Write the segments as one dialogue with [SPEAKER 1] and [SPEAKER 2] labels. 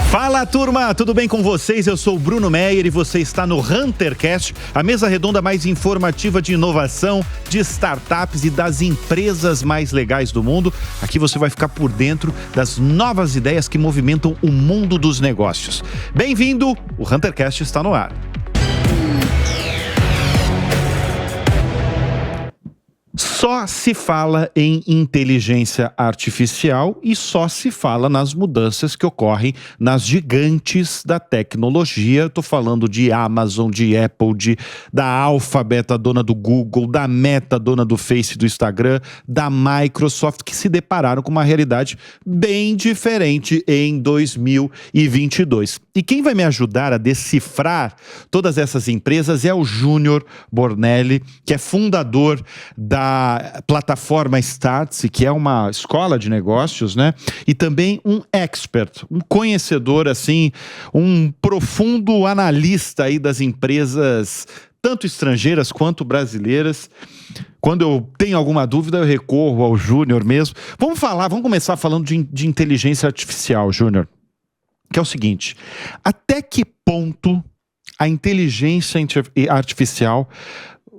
[SPEAKER 1] Fala, turma, tudo bem com vocês? Eu sou o Bruno Meyer e você está no HunterCast, a mesa redonda mais informativa de inovação, de startups e das empresas mais legais do mundo. Aqui você vai ficar por dentro das novas ideias que movimentam o mundo dos negócios. Bem-vindo, o HunterCast está no ar. Só se fala em inteligência artificial e só se fala nas mudanças que ocorrem nas gigantes da tecnologia. Estou falando de Amazon, de Apple, da Alphabet, a dona do Google, da Meta, dona do Face e do Instagram, da Microsoft, que se depararam com uma realidade bem diferente em 2022. E quem vai me ajudar a decifrar todas essas empresas é o Júnior Bornelli, que é fundador da plataforma Startse, que é uma escola de negócios, né? E também um expert, um conhecedor, assim, um profundo analista aí das empresas, tanto estrangeiras quanto brasileiras. Quando eu tenho alguma dúvida, eu recorro ao Júnior mesmo. Vamos começar falando de inteligência artificial, Júnior, que é o seguinte: até que ponto a inteligência artificial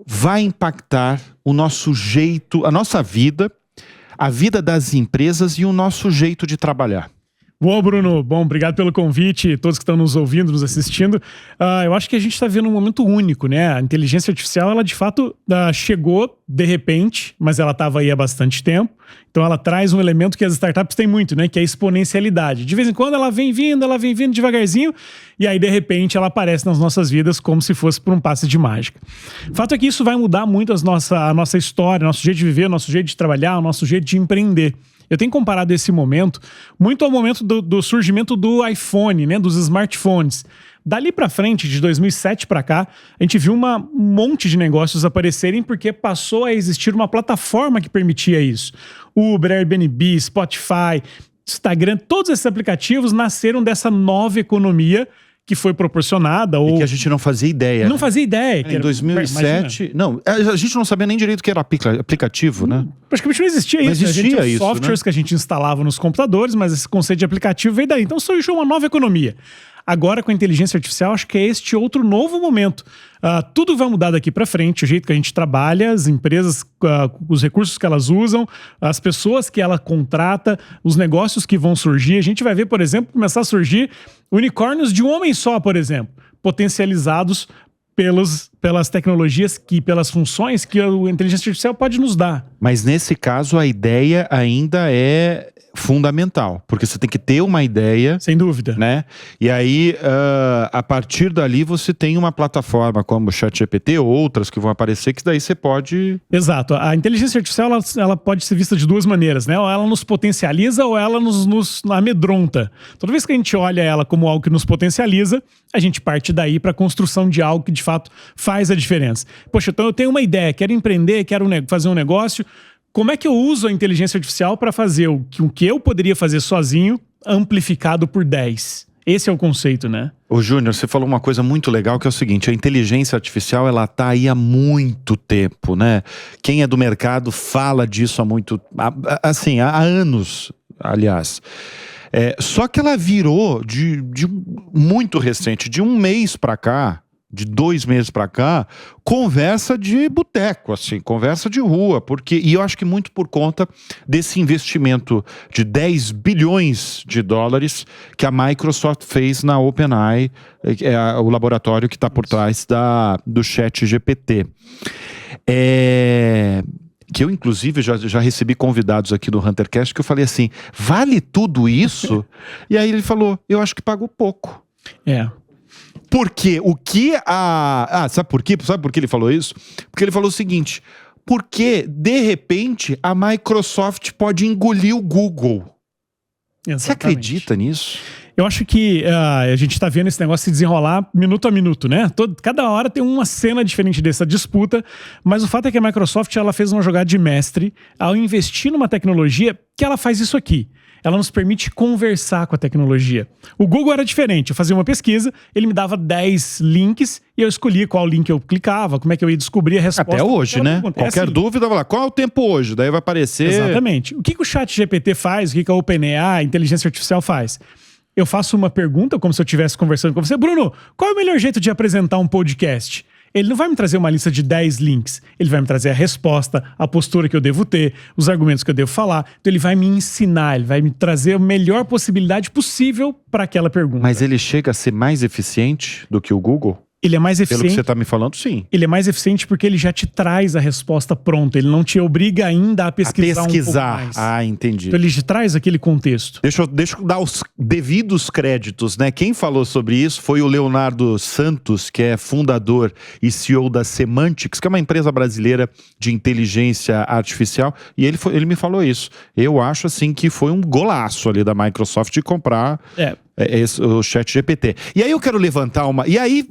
[SPEAKER 1] vai impactar o nosso jeito, a nossa vida, a vida das empresas e o nosso jeito de trabalhar?
[SPEAKER 2] Boa, Bruno. Bom, obrigado pelo convite, todos que estão nos ouvindo, nos assistindo. Eu acho que a gente está vivendo um momento único, né? A inteligência artificial, ela de fato chegou de repente, mas ela estava aí há bastante tempo. Então ela traz um elemento que as startups têm muito, né? Que é a exponencialidade. De vez em quando ela vem vindo devagarzinho, e aí de repente ela aparece nas nossas vidas como se fosse por um passe de mágica. O fato é que isso vai mudar muito a nossa história, nosso jeito de viver, nosso jeito de trabalhar, nosso jeito de empreender. Eu tenho comparado esse momento muito ao momento do surgimento do iPhone, né, dos smartphones. Dali para frente, de 2007 para cá, a gente viu um monte de negócios aparecerem porque passou a existir uma plataforma que permitia isso. Uber, Airbnb, Spotify, Instagram, todos esses aplicativos nasceram dessa nova economia que foi proporcionada.
[SPEAKER 1] E que a gente não fazia ideia.
[SPEAKER 2] Não fazia ideia.
[SPEAKER 1] Em 2007... Não, a gente não sabia nem direito o que era aplicativo, né?
[SPEAKER 2] Praticamente não existia isso.
[SPEAKER 1] Não existia
[SPEAKER 2] isso, softwares, né, que a gente instalava nos computadores, mas esse conceito de aplicativo veio daí. Então surgiu uma nova economia. Agora, com a inteligência artificial, acho que é este outro novo momento. Tudo vai mudar daqui para frente, o jeito que a gente trabalha, as empresas, os recursos que elas usam, as pessoas que ela contrata, os negócios que vão surgir. A gente vai ver, por exemplo, começar a surgir unicórnios de um homem só, por exemplo, potencializados pelas tecnologias, pelas funções que a inteligência artificial pode nos dar.
[SPEAKER 1] Mas nesse caso a ideia ainda é fundamental, porque você tem que ter uma ideia.
[SPEAKER 2] Sem dúvida.
[SPEAKER 1] Né? E aí, a partir dali, você tem uma plataforma como o ChatGPT ou outras que vão aparecer, que daí você pode...
[SPEAKER 2] Exato. A inteligência artificial, ela pode ser vista de duas maneiras, né? Ou ela nos potencializa ou ela nos amedronta. Toda vez que a gente olha ela como algo que nos potencializa, a gente parte daí para a construção de algo que de fato faz a diferença. Poxa, então eu tenho uma ideia, quero empreender, quero fazer um negócio. Como é que eu uso a inteligência artificial para fazer o que eu poderia fazer sozinho, amplificado por 10? Esse é o conceito, né?
[SPEAKER 1] Ô Júnior, você falou uma coisa muito legal, que é o seguinte: a inteligência artificial, ela tá aí há muito tempo, né? Quem é do mercado fala disso há anos, aliás. Só que ela virou de muito recente, de um mês para cá, de 2 meses para cá, conversa de boteco, assim, conversa de rua, e eu acho que muito por conta desse investimento de 10 bilhões de dólares que a Microsoft fez na OpenAI, o laboratório que está por trás do ChatGPT. Que eu, inclusive, já recebi convidados aqui do HunterCast que eu falei assim: vale tudo isso? E aí ele falou: eu acho que pagou pouco. Porque o que sabe por quê? Sabe por que ele falou isso? Porque ele falou o seguinte: porque, de repente, a Microsoft pode engolir o Google.
[SPEAKER 2] Exatamente.
[SPEAKER 1] Você acredita nisso?
[SPEAKER 2] Eu acho que a gente está vendo esse negócio se desenrolar minuto a minuto, né? Cada hora tem uma cena diferente dessa disputa, mas o fato é que a Microsoft ela fez uma jogada de mestre ao investir numa tecnologia que ela faz isso aqui. Ela nos permite conversar com a tecnologia. O Google era diferente. Eu fazia uma pesquisa, ele me dava 10 links e eu escolhia qual link eu clicava, como é que eu ia descobrir a resposta.
[SPEAKER 1] Até hoje, né? Qualquer
[SPEAKER 2] assim.
[SPEAKER 1] Dúvida, vai lá, qual é o tempo hoje? Daí vai aparecer...
[SPEAKER 2] Exatamente. O que o ChatGPT faz, o que a OpenAI, a inteligência artificial faz? eu faço uma pergunta, como se eu estivesse conversando com você. Bruno, qual é o melhor jeito de apresentar um podcast? Ele não vai me trazer uma lista de 10 links. Ele vai me trazer a resposta, a postura que eu devo ter, os argumentos que eu devo falar. Então ele vai me ensinar, ele vai me trazer a melhor possibilidade possível para aquela pergunta.
[SPEAKER 1] Mas ele chega a ser mais eficiente do que o Google?
[SPEAKER 2] Ele é mais eficiente.
[SPEAKER 1] Pelo que você está me falando, sim.
[SPEAKER 2] Ele é mais eficiente porque ele já te traz a resposta pronta. Ele não te obriga ainda a pesquisar um pouco mais.
[SPEAKER 1] Ah, entendi.
[SPEAKER 2] Então ele te traz aquele contexto.
[SPEAKER 1] Deixa eu dar os devidos créditos, né? Quem falou sobre isso foi o Leonardo Santos, que é fundador e CEO da Semantics, que é uma empresa brasileira de inteligência artificial. E ele me falou isso. Eu acho, assim, que foi um golaço ali da Microsoft de comprar... o ChatGPT. E aí eu quero levantar uma... E aí,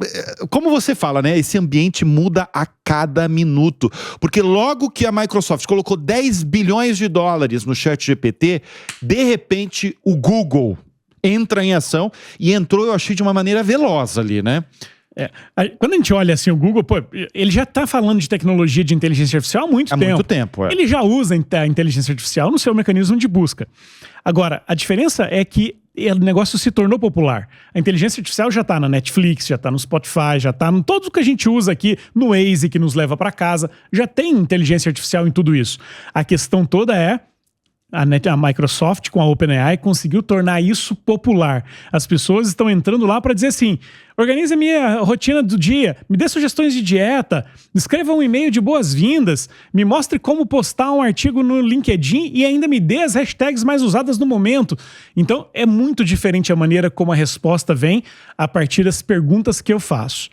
[SPEAKER 1] como você fala, né? Esse ambiente muda a cada minuto. Porque logo que a Microsoft colocou 10 bilhões de dólares no ChatGPT, de repente o Google entra em ação e entrou, eu achei, de uma maneira veloz ali, né?
[SPEAKER 2] Quando a gente olha assim o Google, ele já está falando de tecnologia de inteligência artificial há muito tempo.
[SPEAKER 1] Há muito tempo,
[SPEAKER 2] Ele já usa a inteligência artificial no seu mecanismo de busca. Agora, a diferença é que o negócio se tornou popular. A inteligência artificial já está na Netflix, já está no Spotify, já está em tudo o que a gente usa aqui, no Waze, que nos leva para casa. Já tem inteligência artificial em tudo isso. A questão toda é a Microsoft com a OpenAI conseguiu tornar isso popular. As pessoas estão entrando lá para dizer assim: organize a minha rotina do dia, me dê sugestões de dieta, escreva um e-mail de boas-vindas, me mostre como postar um artigo no LinkedIn e ainda me dê as hashtags mais usadas no momento. Então é muito diferente a maneira como a resposta vem a partir das perguntas que eu faço.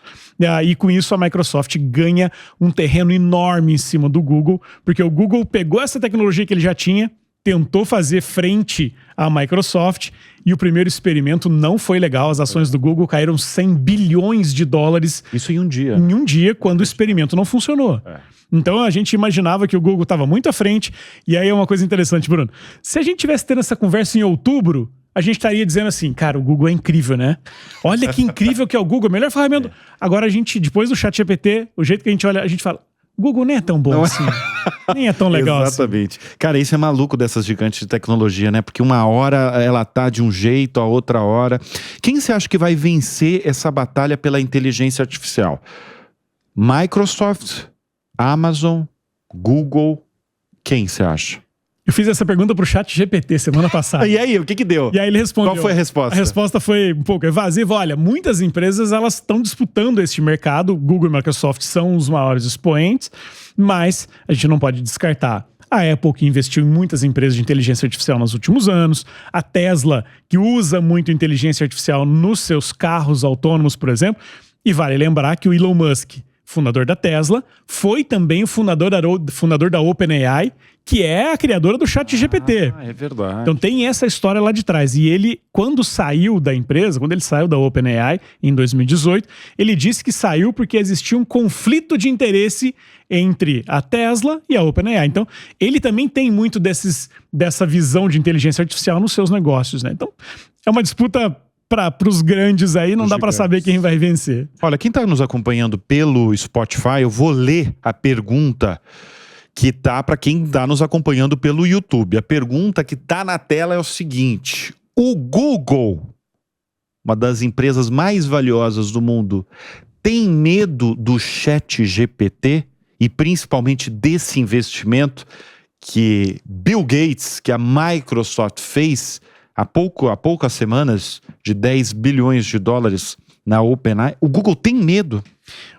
[SPEAKER 2] E com isso a Microsoft ganha um terreno enorme em cima do Google, porque o Google pegou essa tecnologia que ele já tinha, tentou fazer frente à Microsoft e o primeiro experimento não foi legal. As ações do Google caíram 100 bilhões de dólares.
[SPEAKER 1] Isso em um dia.
[SPEAKER 2] Em um dia, quando o experimento não funcionou. Então a gente imaginava que o Google estava muito à frente. E aí é uma coisa interessante, Bruno. Se a gente tivesse tendo essa conversa em outubro, a gente estaria dizendo assim: cara, o Google é incrível, né? Olha que incrível que é o Google, a melhor ferramenta. Agora a gente, depois do ChatGPT, o jeito que a gente olha, a gente fala: o Google nem é tão bom assim. Nem é tão legal
[SPEAKER 1] Exatamente.
[SPEAKER 2] assim.
[SPEAKER 1] Cara, isso é maluco dessas gigantes de tecnologia, né? Porque uma hora ela tá de um jeito, a outra hora. Quem você acha que vai vencer essa batalha pela inteligência artificial? Microsoft, Amazon, Google, quem você acha?
[SPEAKER 2] Eu fiz essa pergunta pro ChatGPT semana passada.
[SPEAKER 1] E aí, o que deu?
[SPEAKER 2] E aí ele respondeu.
[SPEAKER 1] Qual foi a resposta?
[SPEAKER 2] A resposta foi um pouco evasiva. Olha, muitas empresas elas estão disputando este mercado. Google e Microsoft são os maiores expoentes, mas a gente não pode descartar a Apple, que investiu em muitas empresas de inteligência artificial nos últimos anos, a Tesla, que usa muito inteligência artificial nos seus carros autônomos, por exemplo. E vale lembrar que o Elon Musk, fundador da Tesla, foi também o fundador da OpenAI, que é a criadora do ChatGPT.
[SPEAKER 1] É verdade.
[SPEAKER 2] Então tem essa história lá de trás. E ele, quando saiu da empresa, quando ele saiu da OpenAI em 2018, ele disse que saiu porque existia um conflito de interesse entre a Tesla e a OpenAI. Então ele também tem muito dessa visão de inteligência artificial nos seus negócios, né? Então é uma disputa para os grandes aí, não dá para saber quem vai vencer.
[SPEAKER 1] Olha, quem está nos acompanhando pelo Spotify, eu vou ler a pergunta que tá para quem está nos acompanhando pelo YouTube. A pergunta que tá na tela é o seguinte: o Google, uma das empresas mais valiosas do mundo, tem medo do ChatGPT e principalmente desse investimento que Bill Gates, que a Microsoft fez há poucas semanas, de 10 bilhões de dólares na OpenAI? O Google tem medo?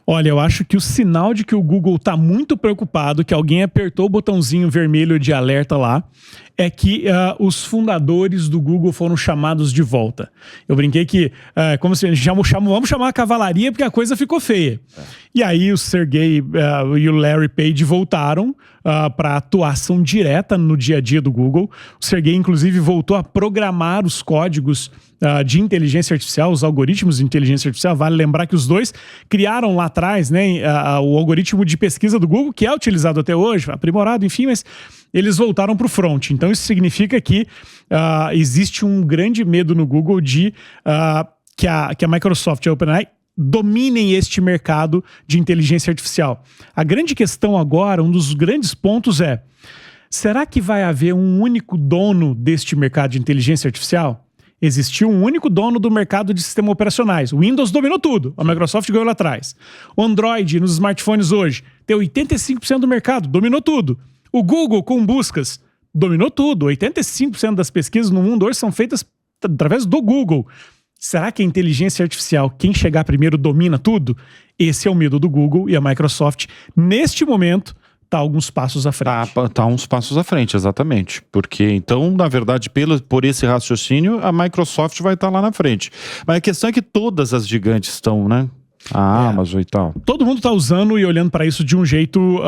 [SPEAKER 2] Olha, eu acho que o sinal de que o Google está muito preocupado, que alguém apertou o botãozinho vermelho de alerta lá, é que os fundadores do Google foram chamados de volta. Eu brinquei que, como se vamos chamar a cavalaria porque a coisa ficou feia. E aí o Sergey e o Larry Page voltaram para atuação direta no dia a dia do Google. O Sergey, inclusive, voltou a programar os códigos de inteligência artificial, os algoritmos de inteligência artificial. Vale lembrar que os dois criaram lá atrás, né, o algoritmo de pesquisa do Google, que é utilizado até hoje, aprimorado, enfim, mas eles voltaram para o front. Então isso significa que existe um grande medo no Google de que a Microsoft e a OpenAI dominem este mercado de inteligência artificial. A grande questão agora, um dos grandes pontos é: será que vai haver um único dono deste mercado de inteligência artificial? Existia um único dono do mercado de sistemas operacionais. O Windows dominou tudo. A Microsoft ganhou lá atrás. O Android nos smartphones hoje tem 85% do mercado, dominou tudo. O Google com buscas dominou tudo. 85% das pesquisas no mundo hoje são feitas através do Google. Será que a inteligência artificial, quem chegar primeiro, domina tudo? Esse é o medo do Google, e a Microsoft, neste momento, está alguns passos à frente.
[SPEAKER 1] Tá uns passos à frente, exatamente. Porque, então, na verdade, por esse raciocínio, a Microsoft vai estar lá na frente. Mas a questão é que todas as gigantes estão, né? A Amazon e tal.
[SPEAKER 2] Todo mundo está usando e olhando para isso de um jeito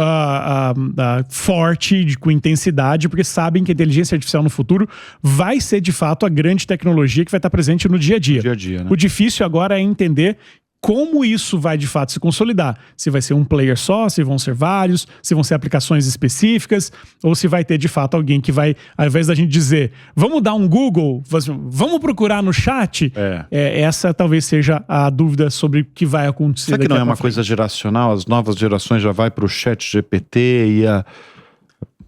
[SPEAKER 2] forte, com intensidade, porque sabem que a inteligência artificial no futuro vai ser, de fato, a grande tecnologia que vai estar presente no dia a dia.
[SPEAKER 1] Né?
[SPEAKER 2] O difícil agora é entender como isso vai de fato se consolidar. Se vai ser um player só, se vão ser vários, se vão ser aplicações específicas, ou se vai ter de fato alguém que vai, ao invés da gente dizer, vamos dar um Google, vamos procurar no chat, essa talvez seja a dúvida sobre o que vai acontecer.
[SPEAKER 1] Será que não é uma coisa geracional? As novas gerações já vai para o chat GPT e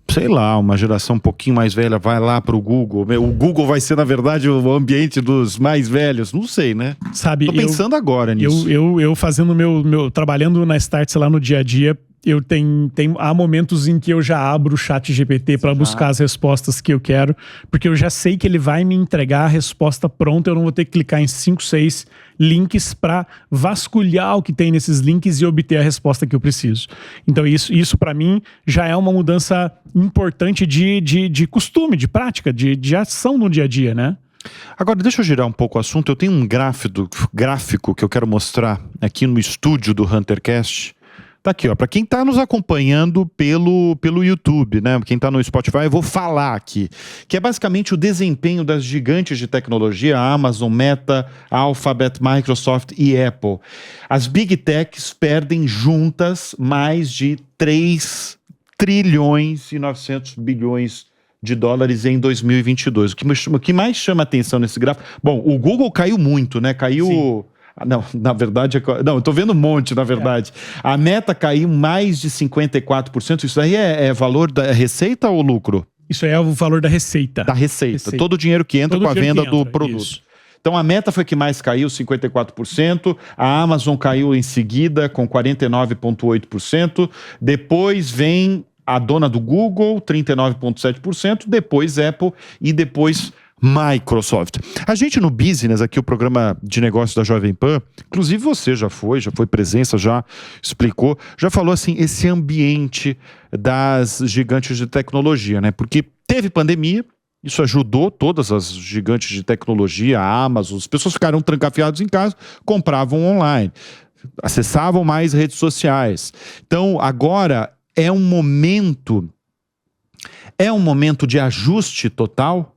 [SPEAKER 1] sei lá, uma geração um pouquinho mais velha vai lá pro Google. O Google vai ser, na verdade, o ambiente dos mais velhos. Não sei, né?
[SPEAKER 2] Sabe,
[SPEAKER 1] tô pensando agora nisso.
[SPEAKER 2] Eu fazendo trabalhando na Startse lá no dia a dia, há momentos em que eu já abro o chat GPT para buscar as respostas que eu quero, porque eu já sei que ele vai me entregar a resposta pronta, eu não vou ter que clicar em 5, 6 links para vasculhar o que tem nesses links e obter a resposta que eu preciso. Então isso para mim já é uma mudança importante de costume, de prática, de ação no dia a dia, né?
[SPEAKER 1] Agora, deixa eu girar um pouco o assunto. Eu tenho um gráfico que eu quero mostrar aqui no estúdio do HunterCast. Tá aqui, ó, para quem tá nos acompanhando pelo YouTube, né? Quem tá no Spotify, eu vou falar aqui, que é basicamente o desempenho das gigantes de tecnologia, a Amazon, Meta, Alphabet, Microsoft e Apple. As Big Techs perdem juntas mais de 3 trilhões e 900 bilhões de dólares em 2022. O que mais chama atenção nesse gráfico? Bom, o Google caiu muito, né? Caiu... Sim. Não, na verdade, não, eu tô vendo um monte, na verdade. A Meta caiu mais de 54%. Isso aí é valor da receita ou lucro?
[SPEAKER 2] Isso aí é o valor da receita.
[SPEAKER 1] Da receita. Todo o dinheiro que entra com a venda do produto. Isso. Então a Meta foi que mais caiu, 54%. A Amazon caiu em seguida com 49,8%. Depois vem a dona do Google, 39,7%. Depois Apple e depois Microsoft. A gente no Business, aqui o programa de negócios da Jovem Pan, inclusive você já foi presença, já explicou, já falou assim, esse ambiente das gigantes de tecnologia, né? Porque teve pandemia, isso ajudou todas as gigantes de tecnologia, a Amazon, as pessoas ficaram trancafiadas em casa, compravam online, acessavam mais redes sociais. Então, agora é um momento de ajuste total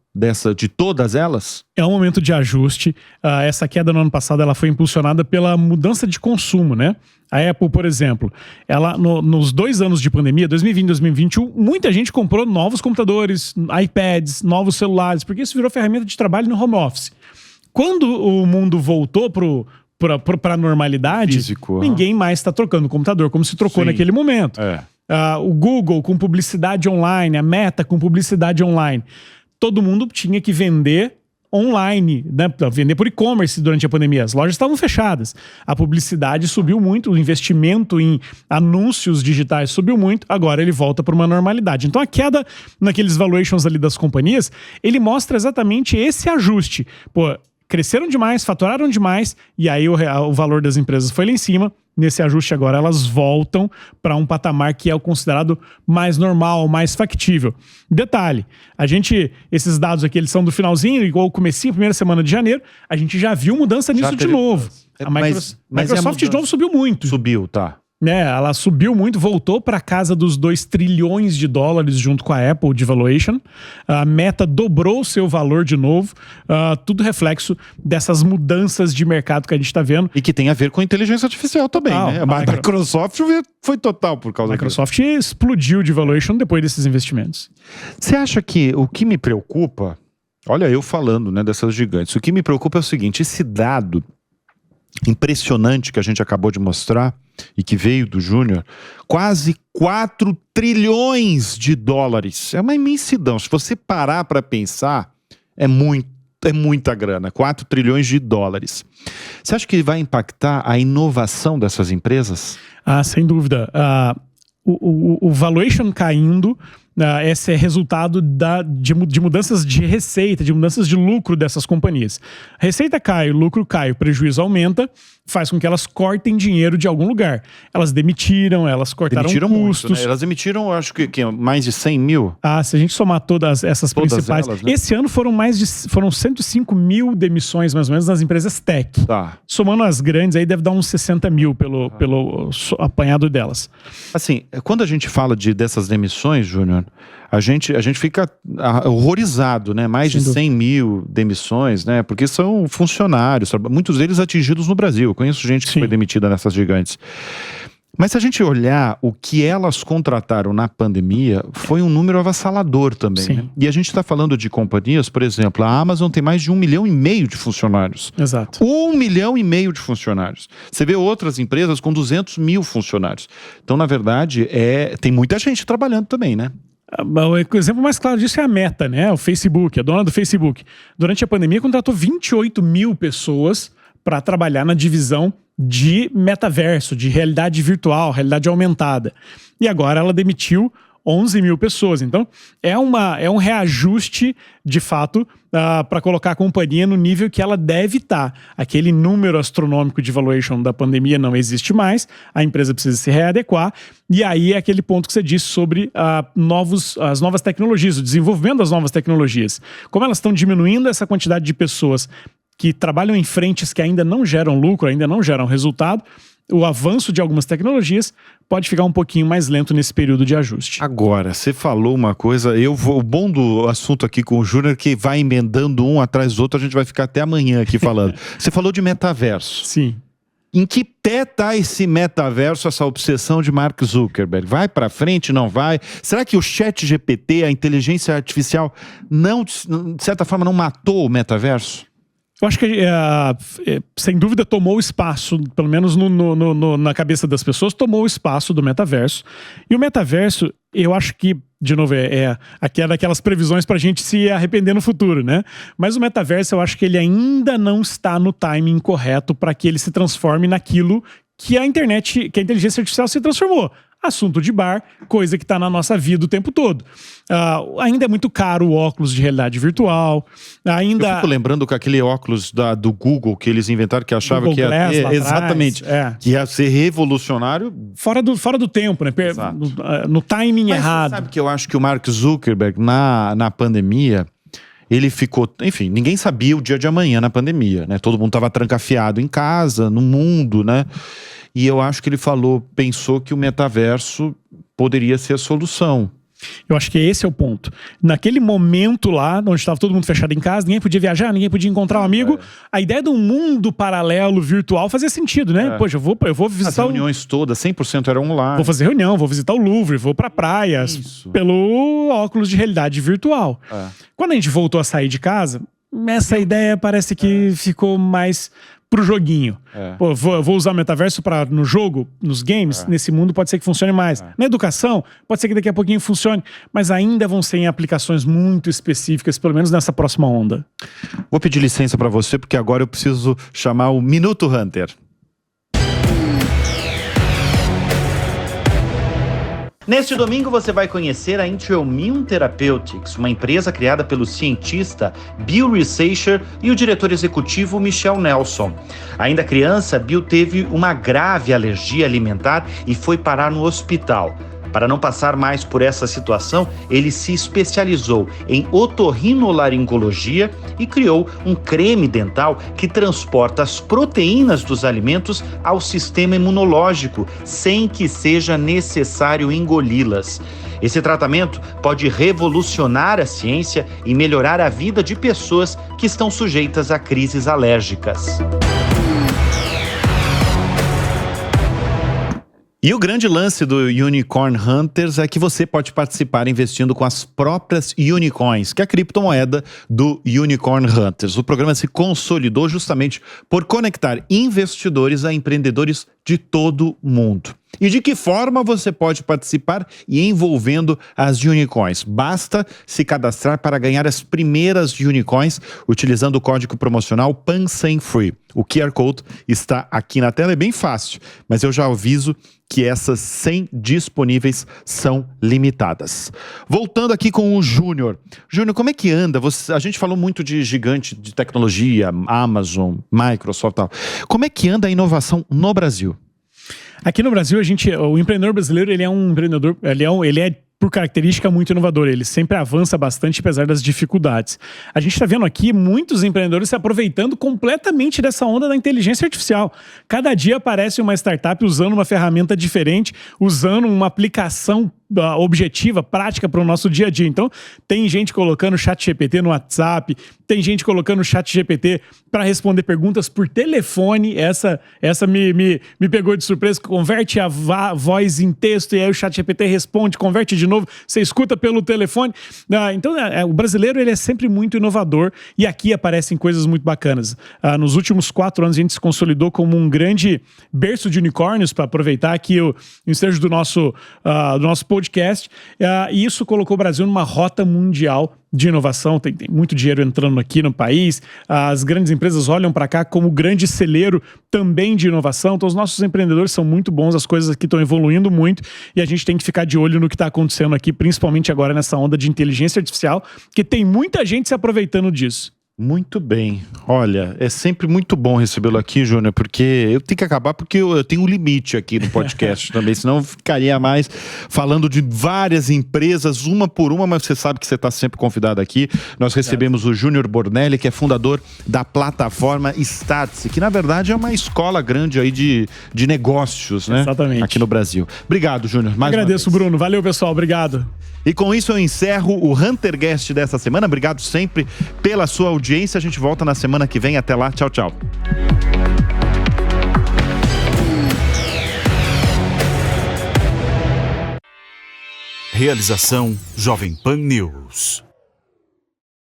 [SPEAKER 1] de todas elas?
[SPEAKER 2] É um momento de ajuste. Essa queda no ano passado ela foi impulsionada pela mudança de consumo, né? A Apple, por exemplo, ela nos 2 anos de pandemia, 2020 e 2021, muita gente comprou novos computadores, iPads, novos celulares, porque isso virou ferramenta de trabalho no home office. Quando o mundo voltou para a normalidade,
[SPEAKER 1] físico,
[SPEAKER 2] ninguém mais está trocando o computador como se trocou naquele momento. O Google com publicidade online, a Meta com publicidade online. Todo mundo tinha que vender online, né? Vender por e-commerce durante a pandemia. As lojas estavam fechadas. A publicidade subiu muito, o investimento em anúncios digitais subiu muito, agora ele volta para uma normalidade. Então a queda naqueles valuations ali das companhias, ele mostra exatamente esse ajuste. Pô, cresceram demais, faturaram demais, e aí o valor das empresas foi lá em cima. Nesse ajuste agora, elas voltam para um patamar que é o considerado mais normal, mais factível. Detalhe, esses dados aqui, eles são do finalzinho, igual o comecinho, primeira semana de janeiro, a gente já viu mudança nisso de novo. A Microsoft de novo subiu muito.
[SPEAKER 1] Subiu, tá.
[SPEAKER 2] Ela subiu muito, voltou para casa dos 2 trilhões de dólares junto com a Apple de valuation. A Meta dobrou seu valor de novo. Tudo reflexo dessas mudanças de mercado que a gente está vendo.
[SPEAKER 1] E que tem a ver com a inteligência artificial também, né? A Microsoft foi total por causa disso. A
[SPEAKER 2] Microsoft explodiu de valuation depois desses investimentos.
[SPEAKER 1] Você acha que o que me preocupa... Olha, eu falando, né, dessas gigantes. O que me preocupa é o seguinte, esse dado impressionante que a gente acabou de mostrar e que veio do Júnior, quase 4 trilhões de dólares. É uma imensidão. Se você parar para pensar, é muita é muita grana, 4 trilhões de dólares. Você acha que vai impactar a inovação dessas empresas?
[SPEAKER 2] Sem dúvida. O valuation caindo, esse é resultado de mudanças de receita, de mudanças de lucro dessas companhias. A receita cai, o lucro cai, o prejuízo aumenta, faz com que elas cortem dinheiro de algum lugar. Elas demitiram, elas cortaram custos.
[SPEAKER 1] Muito, né? Elas demitiram, acho que mais de 100 mil.
[SPEAKER 2] Se a gente somar todas essas principais...
[SPEAKER 1] Elas, né?
[SPEAKER 2] Esse ano foram 105 mil demissões, mais ou menos, nas empresas tech.
[SPEAKER 1] Tá.
[SPEAKER 2] Somando as grandes, aí deve dar uns 60 mil pelo apanhado delas.
[SPEAKER 1] Assim, quando a gente fala dessas demissões, Júnior, a gente fica horrorizado, né? Mais de 100 mil demissões, né? Porque são funcionários, muitos deles atingidos no Brasil. Eu conheço gente que foi demitida nessas gigantes. Mas se a gente olhar o que elas contrataram na pandemia, foi um número avassalador também. Né? E a gente está falando de companhias, por exemplo, a Amazon tem mais de 1,5 milhão de funcionários.
[SPEAKER 2] Exato.
[SPEAKER 1] 1,5 milhão de funcionários. Você vê outras empresas com 200 mil funcionários. Então, na verdade, tem muita gente trabalhando também, né?
[SPEAKER 2] O exemplo mais claro disso é a Meta, né? O Facebook, a dona do Facebook. Durante a pandemia, contratou 28 mil pessoas para trabalhar na divisão de metaverso, de realidade virtual, realidade aumentada. E agora ela demitiu 11 mil pessoas. Então, é um reajuste, de fato, para colocar a companhia no nível que ela deve estar. Aquele número astronômico de valuation da pandemia não existe mais, a empresa precisa se readequar, e aí é aquele ponto que você disse sobre as novas tecnologias, o desenvolvimento das novas tecnologias. Como elas estão diminuindo essa quantidade de pessoas que trabalham em frentes que ainda não geram lucro, ainda não geram resultado, o avanço de algumas tecnologias pode ficar um pouquinho mais lento nesse período de ajuste.
[SPEAKER 1] Agora, você falou uma coisa, o bom do assunto aqui com o Júnior que vai emendando um atrás do outro, a gente vai ficar até amanhã aqui falando. Você falou de metaverso.
[SPEAKER 2] Sim.
[SPEAKER 1] Em que pé tá esse metaverso, essa obsessão de Mark Zuckerberg? Vai para frente, não vai? Será que o ChatGPT, a inteligência artificial, de certa forma, não matou o metaverso?
[SPEAKER 2] Eu acho que, sem dúvida, tomou espaço, pelo menos na cabeça das pessoas, tomou o espaço do metaverso. E o metaverso, eu acho que, de novo, é daquelas previsões pra gente se arrepender no futuro, né? Mas o metaverso, eu acho que ele ainda não está no timing correto para que ele se transforme naquilo que a internet, que a inteligência artificial se transformou. Assunto de bar, coisa que está na nossa vida o tempo todo. Ainda é muito caro o óculos de realidade virtual. Eu
[SPEAKER 1] fico lembrando com aquele óculos do Google que eles inventaram, que achavam que ia ter, exatamente, que ia ser revolucionário.
[SPEAKER 2] Fora do tempo, né? No timing errado.
[SPEAKER 1] Você sabe que eu acho que o Mark Zuckerberg, na pandemia, ele ficou... Enfim, ninguém sabia o dia de amanhã na pandemia, né? Todo mundo estava trancafiado em casa, no mundo, né? E eu acho que ele pensou que o metaverso poderia ser a solução.
[SPEAKER 2] Eu acho que esse é o ponto. Naquele momento lá, onde estava todo mundo fechado em casa, ninguém podia viajar, ninguém podia encontrar um amigo, a ideia de um mundo paralelo virtual fazia sentido, né? Poxa, eu vou visitar...
[SPEAKER 1] As reuniões todas, 100% eram online.
[SPEAKER 2] Vou fazer reunião, vou visitar o Louvre, vou pra praia, pelo óculos de realidade virtual. Quando a gente voltou a sair de casa, essa ideia parece que ficou mais... pro joguinho. Pô, vou usar o metaverso no jogo, nos games, nesse mundo pode ser que funcione mais. Na educação, pode ser que daqui a pouquinho funcione, mas ainda vão ser em aplicações muito específicas, pelo menos nessa próxima onda.
[SPEAKER 1] Vou pedir licença para você, porque agora eu preciso chamar o Minuto Hunter.
[SPEAKER 3] Neste domingo você vai conhecer a Intramume Therapeutics, uma empresa criada pelo cientista Bill Researcher e o diretor executivo Michel Nelson. Ainda criança, Bill teve uma grave alergia alimentar e foi parar no hospital. Para não passar mais por essa situação, ele se especializou em otorrinolaringologia e criou um creme dental que transporta as proteínas dos alimentos ao sistema imunológico, sem que seja necessário engoli-las. Esse tratamento pode revolucionar a ciência e melhorar a vida de pessoas que estão sujeitas a crises alérgicas.
[SPEAKER 1] E o grande lance do Unicorn Hunters é que você pode participar investindo com as próprias Unicorns, que é a criptomoeda do Unicorn Hunters. O programa se consolidou justamente por conectar investidores a empreendedores de todo o mundo. E de que forma você pode participar e envolvendo as unicorns? Basta se cadastrar para ganhar as primeiras unicorns utilizando o código promocional PANSEMFREE. O QR Code está aqui na tela, é bem fácil, mas eu já aviso que essas 100 disponíveis são limitadas. Voltando aqui com o Júnior. Júnior, como é que anda? A gente falou muito de gigante de tecnologia, Amazon, Microsoft e tal. Como é que anda a inovação no Brasil?
[SPEAKER 2] Aqui no Brasil, o empreendedor brasileiro, ele é um empreendedor, ele é por característica muito inovador, ele sempre avança bastante apesar das dificuldades. A gente está vendo aqui muitos empreendedores se aproveitando completamente dessa onda da inteligência artificial. Cada dia aparece uma startup usando uma ferramenta diferente, usando uma aplicação objetiva, prática para o nosso dia a dia. Então, tem gente colocando o ChatGPT no WhatsApp, tem gente colocando o ChatGPT para responder perguntas por telefone. Essa me pegou de surpresa, converte a voz em texto e aí o ChatGPT responde, converte de novo, você escuta pelo telefone. Então, o brasileiro ele é sempre muito inovador e aqui aparecem coisas muito bacanas. Nos últimos 4 anos, a gente se consolidou como um grande berço de unicórnios, para aproveitar aqui o ensejo do nosso podcast, e isso colocou o Brasil numa rota mundial de inovação. Tem muito dinheiro entrando aqui no país, as grandes empresas olham para cá como grande celeiro também de inovação, então os nossos empreendedores são muito bons, as coisas aqui estão evoluindo muito e a gente tem que ficar de olho no que está acontecendo aqui, principalmente agora nessa onda de inteligência artificial, que tem muita gente se aproveitando disso.
[SPEAKER 1] Muito bem. Olha, é sempre muito bom recebê-lo aqui, Júnior, porque eu tenho que acabar porque eu tenho um limite aqui no podcast também, senão eu ficaria mais falando de várias empresas, uma por uma, mas você sabe que você está sempre convidado aqui. Nós recebemos o Júnior Bornelli, que é fundador da plataforma Startse, que na verdade é uma escola grande aí de negócios, né?
[SPEAKER 2] Exatamente.
[SPEAKER 1] Aqui no Brasil. Obrigado, Júnior.
[SPEAKER 2] Agradeço, Bruno. Valeu, pessoal. Obrigado.
[SPEAKER 1] E com isso eu encerro o Hunter Guest dessa semana. Obrigado sempre pela sua audiência. A gente volta na semana que vem. Até lá. Tchau, tchau.
[SPEAKER 4] Realização Jovem Pan News.